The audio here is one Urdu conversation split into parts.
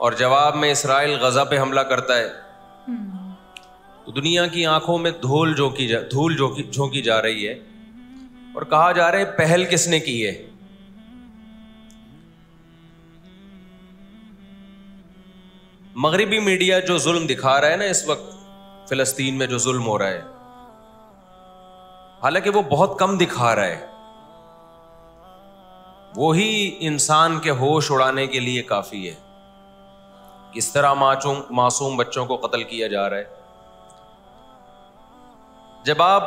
اور جواب میں اسرائیل غزہ پہ حملہ کرتا ہے تو دنیا کی آنکھوں میں دھول جھونکی جا رہی ہے اور کہا جا رہا ہے پہل کس نے کی ہے. مغربی میڈیا جو ظلم دکھا رہا ہے نا اس وقت فلسطین میں جو ظلم ہو رہا ہے، حالانکہ وہ بہت کم دکھا رہا ہے، وہی انسان کے ہوش اڑانے کے لیے کافی ہے. کس طرح معصوم بچوں کو قتل کیا جا رہا ہے. جب آپ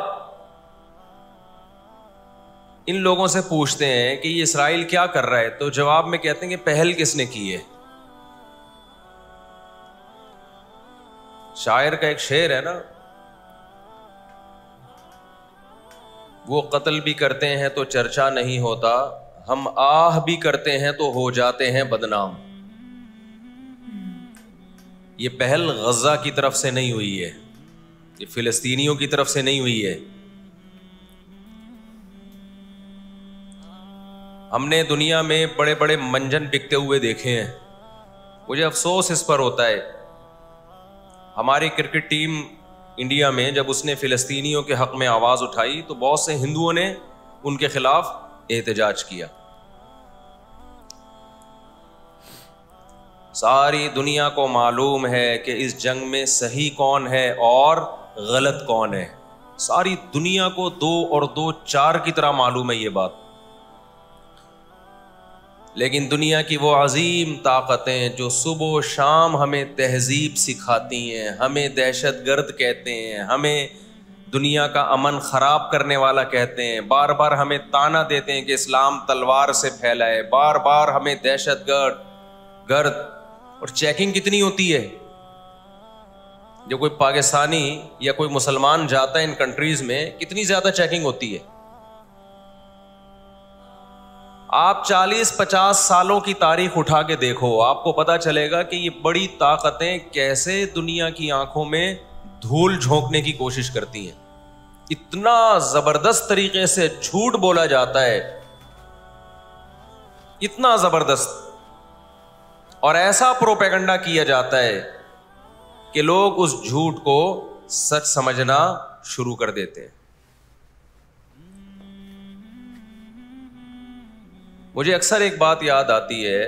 ان لوگوں سے پوچھتے ہیں کہ یہ اسرائیل کیا کر رہا ہے تو جواب میں کہتے ہیں کہ پہل کس نے کی ہے. شاعر کا ایک شعر ہے نا، وہ قتل بھی کرتے ہیں تو چرچا نہیں ہوتا، ہم آہ بھی کرتے ہیں تو ہو جاتے ہیں بدنام. یہ پہل غزہ کی طرف سے نہیں ہوئی ہے، یہ فلسطینیوں کی طرف سے نہیں ہوئی ہے. ہم نے دنیا میں بڑے بڑے منجن بکتے ہوئے دیکھے ہیں. مجھے افسوس اس پر ہوتا ہے، ہماری کرکٹ ٹیم انڈیا میں جب اس نے فلسطینیوں کے حق میں آواز اٹھائی تو بہت سے ہندوؤں نے ان کے خلاف احتجاج کیا. ساری دنیا کو معلوم ہے کہ اس جنگ میں صحیح کون ہے اور غلط کون ہے. ساری دنیا کو 2 اور 2 4 کی طرح معلوم ہے یہ بات. لیکن دنیا کی وہ عظیم طاقتیں جو صبح و شام ہمیں تہذیب سکھاتی ہیں، ہمیں دہشت گرد کہتے ہیں، ہمیں دنیا کا امن خراب کرنے والا کہتے ہیں، بار بار ہمیں تانا دیتے ہیں کہ اسلام تلوار سے پھیلا ہے، بار بار ہمیں دہشت گرد. اور چیکنگ کتنی ہوتی ہے جو کوئی پاکستانی یا کوئی مسلمان جاتا ہے ان کنٹریز میں، کتنی زیادہ چیکنگ ہوتی ہے. آپ 40-50 سالوں کی تاریخ اٹھا کے دیکھو، آپ کو پتا چلے گا کہ یہ بڑی طاقتیں کیسے دنیا کی آنکھوں میں دھول جھونکنے کی کوشش کرتی ہیں. اتنا زبردست طریقے سے جھوٹ بولا جاتا ہے، اتنا زبردست، اور ایسا پروپیگنڈا کیا جاتا ہے کہ لوگ اس جھوٹ کو سچ سمجھنا شروع کر دیتے ہیں. مجھے اکثر ایک بات یاد آتی ہے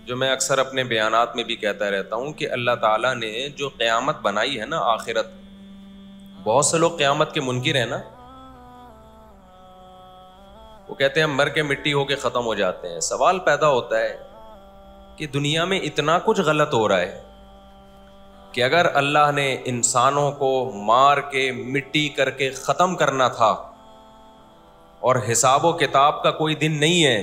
جو میں اکثر اپنے بیانات میں بھی کہتا رہتا ہوں کہ اللہ تعالیٰ نے جو قیامت بنائی ہے نا، آخرت، بہت سے لوگ قیامت کے منکر ہیں نا، وہ کہتے ہیں مر کے مٹی ہو کے ختم ہو جاتے ہیں. سوال پیدا ہوتا ہے کہ دنیا میں اتنا کچھ غلط ہو رہا ہے کہ اگر اللہ نے انسانوں کو مار کے مٹی کر کے ختم کرنا تھا اور حساب و کتاب کا کوئی دن نہیں ہے،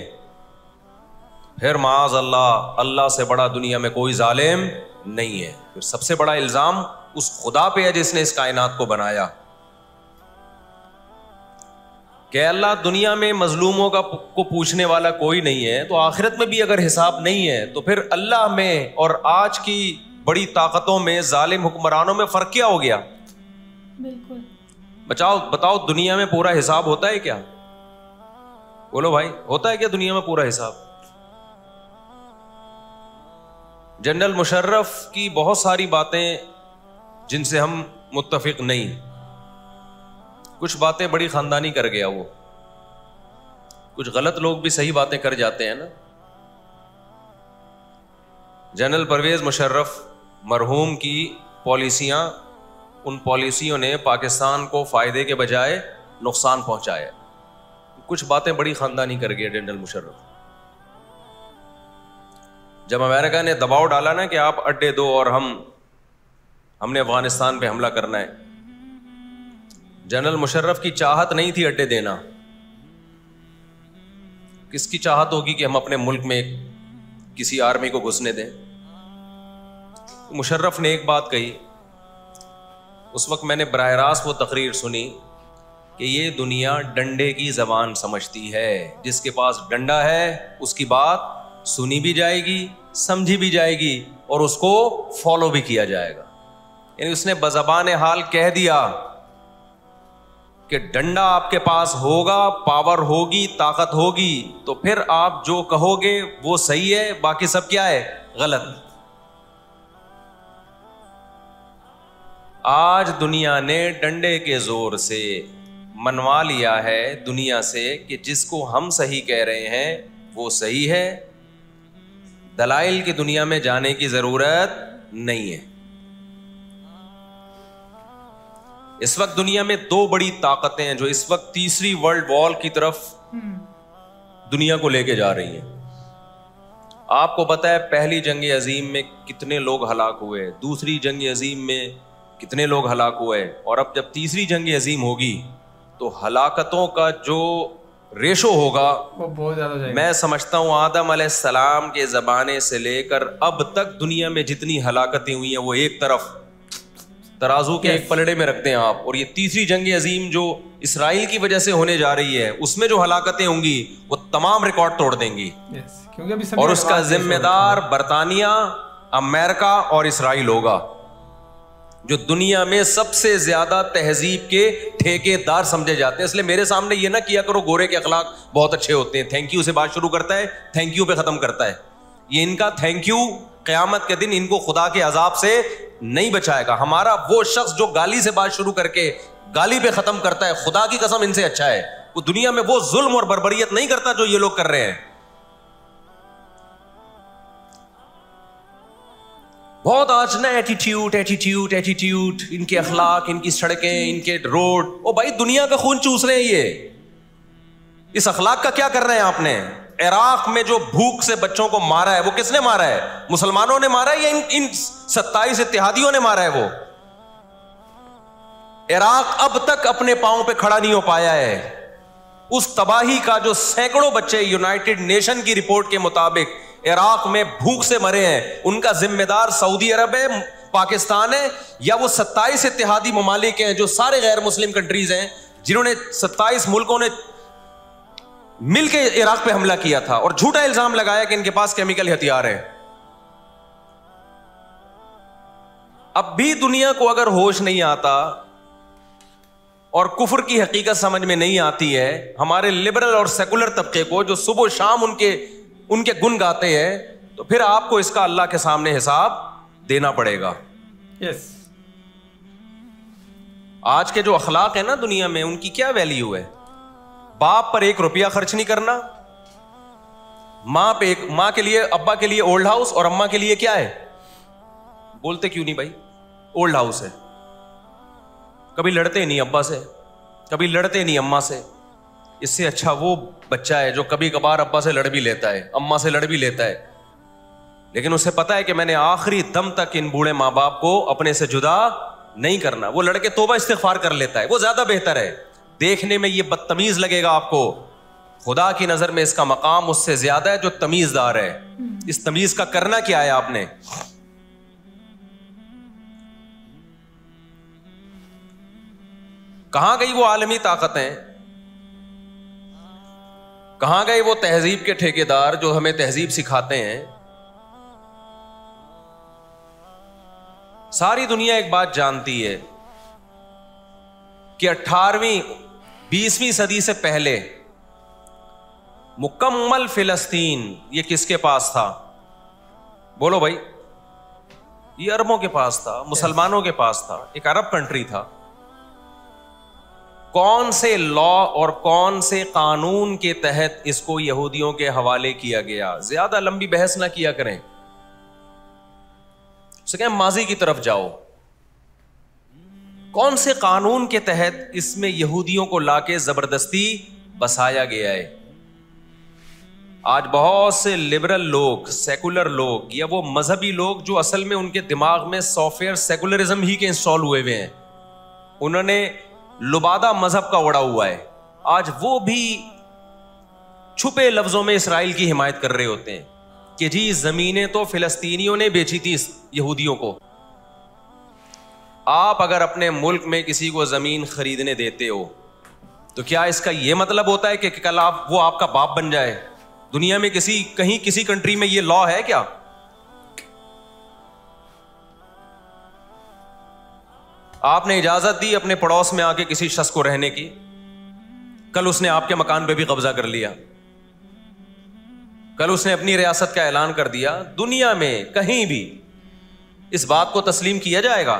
پھر معاذ اللہ سے بڑا دنیا میں کوئی ظالم نہیں ہے. پھر سب سے بڑا الزام اس خدا پہ ہے جس نے اس کائنات کو بنایا کہ اللہ دنیا میں مظلوموں کو پوچھنے والا کوئی نہیں ہے، تو آخرت میں بھی اگر حساب نہیں ہے تو پھر اللہ میں اور آج کی بڑی طاقتوں میں ظالم حکمرانوں میں فرق کیا ہو گیا؟ بالکل. بتاؤ دنیا میں پورا حساب ہوتا ہے کیا؟ بولو بھائی، ہوتا ہے کیا دنیا میں پورا حساب؟ جنرل مشرف کی بہت ساری باتیں جن سے ہم متفق نہیں، کچھ باتیں بڑی خاندانی کر گیا وہ، کچھ غلط لوگ بھی صحیح باتیں کر جاتے ہیں نا. جنرل پرویز مشرف مرحوم کی پالیسیاں، ان پالیسیوں نے پاکستان کو فائدے کے بجائے نقصان پہنچایا. کچھ باتیں بڑی خاندانی کر گیا جنرل مشرف. جب امریکہ نے دباؤ ڈالا نا کہ آپ اڈے دو اور ہم نے افغانستان پہ حملہ کرنا ہے، جنرل مشرف کی چاہت نہیں تھی اڈے دینا. کس کی چاہت ہوگی کہ ہم اپنے ملک میں کسی آرمی کو گھسنے دیں؟ مشرف نے ایک بات کہی، اس وقت میں نے براہ راست وہ تقریر سنی کہ یہ دنیا ڈنڈے کی زبان سمجھتی ہے، جس کے پاس ڈنڈا ہے اس کی بات سنی بھی جائے گی، سمجھی بھی جائے گی اور اس کو فالو بھی کیا جائے گا. یعنی اس نے بزبان حال کہہ دیا کہ ڈنڈا آپ کے پاس ہوگا، پاور ہوگی، طاقت ہوگی، تو پھر آپ جو کہو گے وہ صحیح ہے، باقی سب کیا ہے؟ غلط. آج دنیا نے ڈنڈے کے زور سے منوا لیا ہے دنیا سے کہ جس کو ہم صحیح کہہ رہے ہیں وہ صحیح ہے. دلائل کی دنیا میں جانے کی ضرورت نہیں ہے. اس وقت دنیا میں دو بڑی طاقتیں ہیں جو اس وقت تیسری ورلڈ وار کی طرف دنیا کو لے کے جا رہی ہیں. آپ کو پتا ہے پہلی جنگ عظیم میں کتنے لوگ ہلاک ہوئے, دوسری جنگ عظیم میں کتنے لوگ ہلاک ہوئے, اور اب جب تیسری جنگ عظیم ہوگی تو ہلاکتوں کا جو ریشو ہوگا وہ بہت زیادہ جائے گا. میں سمجھتا ہوں آدم علیہ السلام کے زمانے سے لے کر اب تک دنیا میں جتنی ہلاکتیں ہوئی ہیں وہ ایک طرف ترازو کے ایک پلڑے میں رکھتے ہیں آپ, اور یہ تیسری جنگ عظیم جو اسرائیل کی وجہ سے ہونے جا رہی ہے اس میں جو ہلاکتیں ہوں گی وہ تمام ریکارڈ توڑ دیں گی, اور اس کا ذمہ دار برطانیہ, امریکہ اور اسرائیل ہوگا, جو دنیا میں سب سے زیادہ تہذیب کے ٹھیکے دار سمجھے جاتے ہیں. اس لیے میرے سامنے یہ نہ کیا کرو گورے کے اخلاق بہت اچھے ہوتے ہیں, تھینک یو سے بات شروع کرتا ہے, تھینک یو پہ ختم کرتا ہے. یہ ان کا تھینک یو قیامت کے دن ان کو خدا کے عذاب سے نہیں بچائے گا. ہمارا وہ شخص جو گالی سے بات شروع کر کے گالی پہ ختم کرتا ہے, خدا کی قسم ان سے اچھا ہے. وہ دنیا میں وہ ظلم اور بربریت نہیں کرتا جو یہ لوگ کر رہے ہیں. بہت آج نا ایٹیٹیوڈ ایٹیٹیوڈ ایٹیٹیوڈ, ان کے اخلاق, ان کی سڑکیں, ان کے روڈ. او بھائی دنیا کا خون چوس رہے ہیں یہ, اس اخلاق کا کیا کر رہے ہیں آپ نے؟ عراق میں جو بھوک سے بچوں کو مارا ہے وہ کس نے مارا ہے؟ مسلمانوں نے مارا ہے یا ان 27 اتحادیوں نے مارا ہے؟ وہ عراق اب تک اپنے پاؤں پہ کھڑا نہیں ہو پایا ہے. اس تباہی کا جو سینکڑوں بچے یونائٹڈ نیشن کی رپورٹ کے مطابق عراق میں بھوک سے مرے ہیں, ان کا ذمہ دار سعودی عرب ہے, پاکستان ہے, یا وہ 27 اتحادی ممالک ہیں جو سارے غیر مسلم کنٹریز ہیں جنہوں نے 27 ملکوں نے مل کے عراق پہ حملہ کیا تھا اور جھوٹا الزام لگایا کہ ان کے پاس کیمیکل ہتھیار ہیں. اب بھی دنیا کو اگر ہوش نہیں آتا اور کفر کی حقیقت سمجھ میں نہیں آتی ہے, ہمارے لبرل اور سیکولر طبقے کو جو صبح و شام ان کے گن گاتے ہیں, تو پھر آپ کو اس کا اللہ کے سامنے حساب دینا پڑے گا. یس, آج کے جو اخلاق ہیں نا دنیا میں, ان کی کیا ویلیو ہے؟ باپ پر 1 روپیہ خرچ نہیں کرنا, ماں کے لیے, ابا کے لیے اولڈ ہاؤس, اور اماں کے لیے کیا ہے؟ بولتے کیوں نہیں بھائی؟ اولڈ ہاؤس ہے. کبھی لڑتے نہیں ابا سے, کبھی لڑتے نہیں اماں سے. اس سے اچھا وہ بچہ ہے جو کبھی کبھار ابا سے لڑ بھی لیتا ہے, اماں سے لڑ بھی لیتا ہے, لیکن اسے پتا ہے کہ میں نے آخری دم تک ان بوڑھے ماں باپ کو اپنے سے جدا نہیں کرنا. وہ لڑکے توبہ استغفار کر لیتا ہے, وہ زیادہ بہتر ہے. دیکھنے میں یہ بدتمیز لگے گا آپ کو, خدا کی نظر میں اس کا مقام اس سے زیادہ ہے جو تمیز دار ہے. اس تمیز کا کرنا کیا ہے آپ نے؟ کہاں گئی وہ عالمی طاقتیں؟ کہاں گئے وہ تہذیب کے ٹھیکیدار جو ہمیں تہذیب سکھاتے ہیں؟ ساری دنیا ایک بات جانتی ہے کہ 18ویں 20ویں صدی سے پہلے مکمل فلسطین یہ کس کے پاس تھا؟ بولو بھائی. یہ عربوں کے پاس تھا, مسلمانوں کے پاس تھا, ایک عرب کنٹری تھا. کون سے لا اور کون سے قانون کے تحت اس کو یہودیوں کے حوالے کیا گیا؟ زیادہ لمبی بحث نہ کیا کریں, اسے کہیں ماضی کی طرف جاؤ. کون سے قانون کے تحت اس میں یہودیوں کو لا کے زبردستی بسایا گیا ہے؟ آج بہت سے لبرل لوگ, سیکولر لوگ, یا وہ مذہبی لوگ جو اصل میں ان کے دماغ میں سافٹ ویئر سیکولرزم ہی کے انسٹال ہوئے ہوئے ہیں, انہوں نے لبادہ مذہب کا اڑا ہوا ہے, آج وہ بھی چھپے لفظوں میں اسرائیل کی حمایت کر رہے ہوتے ہیں کہ جی زمینیں تو فلسطینیوں نے بیچی تھی یہودیوں کو. آپ اگر اپنے ملک میں کسی کو زمین خریدنے دیتے ہو تو کیا اس کا یہ مطلب ہوتا ہے کہ کل وہ آپ کا باپ بن جائے؟ دنیا میں کسی کنٹری میں یہ لا ہے کیا؟ آپ نے اجازت دی اپنے پڑوس میں آ کے کسی شخص کو رہنے کی, کل اس نے آپ کے مکان پہ بھی قبضہ کر لیا, کل اس نے اپنی ریاست کا اعلان کر دیا. دنیا میں کہیں بھی اس بات کو تسلیم کیا جائے گا؟